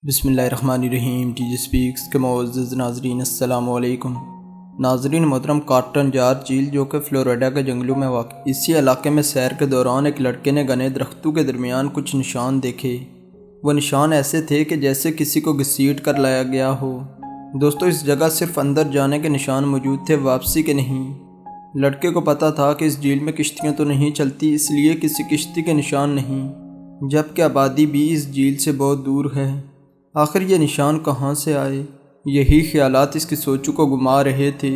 بسم اللہ الرحمن الرحیم۔ ٹی جی سپیکس کے معزز ناظرین السلام علیکم۔ ناظرین محترم، کاٹن جار جھیل جو کہ فلوریڈا کے جنگلوں میں واقع اسی علاقے میں سیر کے دوران ایک لڑکے نے گھنے درختوں کے درمیان کچھ نشان دیکھے۔ وہ نشان ایسے تھے کہ جیسے کسی کو گھسیٹ کر لایا گیا ہو۔ دوستو، اس جگہ صرف اندر جانے کے نشان موجود تھے، واپسی کے نہیں۔ لڑکے کو پتہ تھا کہ اس جھیل میں کشتیاں تو نہیں چلتی، اس لیے کسی کشتی کے نشان نہیں، جبکہ آبادی بھی اس جھیل سے بہت دور ہے۔ آخر یہ نشان کہاں سے آئے؟ یہی خیالات اس کی سوچوں کو گھما رہے تھے،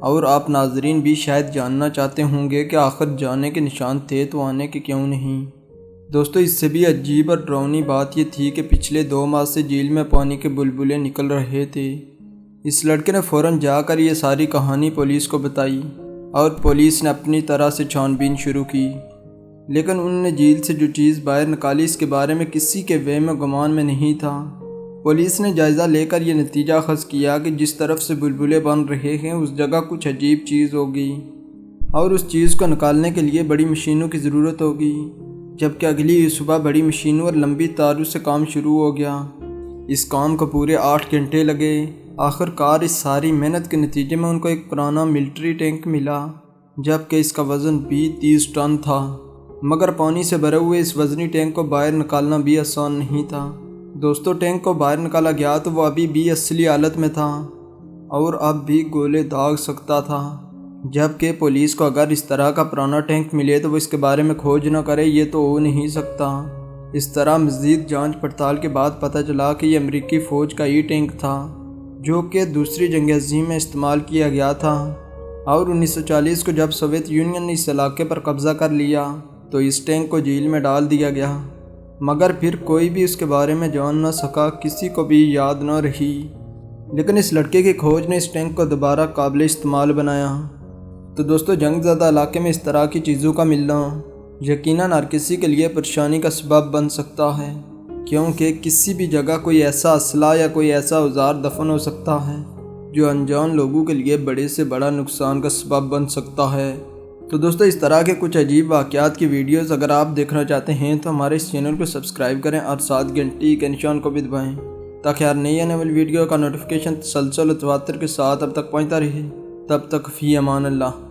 اور آپ ناظرین بھی شاید جاننا چاہتے ہوں گے کہ آخر جانے کے نشان تھے تو آنے کے کیوں نہیں۔ دوستو، اس سے بھی عجیب اور ڈراؤنی بات یہ تھی کہ پچھلے 2 ماہ سے جھیل میں پانی کے بلبلے نکل رہے تھے۔ اس لڑکے نے فوراً جا کر یہ ساری کہانی پولیس کو بتائی، اور پولیس نے اپنی طرح سے چھان بین شروع کی، لیکن انہوں نے جھیل سے جو چیز باہر نکالی اس کے بارے میں کسی کے وہم و گمان میں نہیں تھا۔ پولیس نے جائزہ لے کر یہ نتیجہ اخذ کیا کہ جس طرف سے بلبلے بن رہے ہیں اس جگہ کچھ عجیب چیز ہوگی، اور اس چیز کو نکالنے کے لیے بڑی مشینوں کی ضرورت ہوگی۔ جبکہ اگلی صبح بڑی مشینوں اور لمبی تاروں سے کام شروع ہو گیا۔ اس کام کو پورے 8 گھنٹے لگے۔ آخر کار اس ساری محنت کے نتیجے میں ان کو ایک پرانا ملٹری ٹینک ملا، جبکہ اس کا وزن بھی 30 ٹن تھا۔ مگر پانی سے بھرے ہوئے اس وزنی ٹینک کو باہر نکالنا بھی آسان نہیں تھا۔ دوستو، ٹینک کو باہر نکالا گیا تو وہ ابھی بھی اصلی حالت میں تھا، اور اب بھی گولے داغ سکتا تھا۔ جبکہ پولیس کو اگر اس طرح کا پرانا ٹینک ملے تو وہ اس کے بارے میں کھوج نہ کرے، یہ تو ہو نہیں سکتا۔ اس طرح مزید جانچ پڑتال کے بعد پتہ چلا کہ یہ امریکی فوج کا ہی ٹینک تھا، جو کہ دوسری جنگ عظیم میں استعمال کیا گیا تھا، اور 1940 کو جب سوویت یونین نے اس علاقے پر قبضہ کر لیا تو اس ٹینک کو جھیل میں ڈال دیا گیا۔ مگر پھر کوئی بھی اس کے بارے میں جان نہ سکا، کسی کو بھی یاد نہ رہی۔ لیکن اس لڑکے کی کھوج نے اس ٹینک کو دوبارہ قابل استعمال بنایا۔ تو دوستو، جنگ زدہ علاقے میں اس طرح کی چیزوں کا ملنا یقیناً ہر کسی کے لیے پریشانی کا سبب بن سکتا ہے، کیونکہ کسی بھی جگہ کوئی ایسا اسلحہ یا کوئی ایسا اوزار دفن ہو سکتا ہے جو انجان لوگوں کے لیے بڑے سے بڑا نقصان کا سبب بن سکتا ہے۔ تو دوستو، اس طرح کے کچھ عجیب واقعات کی ویڈیوز اگر آپ دیکھنا چاہتے ہیں تو ہمارے اس چینل کو سبسکرائب کریں اور ساتھ گھنٹی کے نشان کو بھی دبائیں، تاکہ ہر نئی آنے والی ویڈیو کا نوٹیفیکیشن تسلسل و تواتر کے ساتھ اب تک پہنچتا رہے۔ تب تک فی امان اللہ۔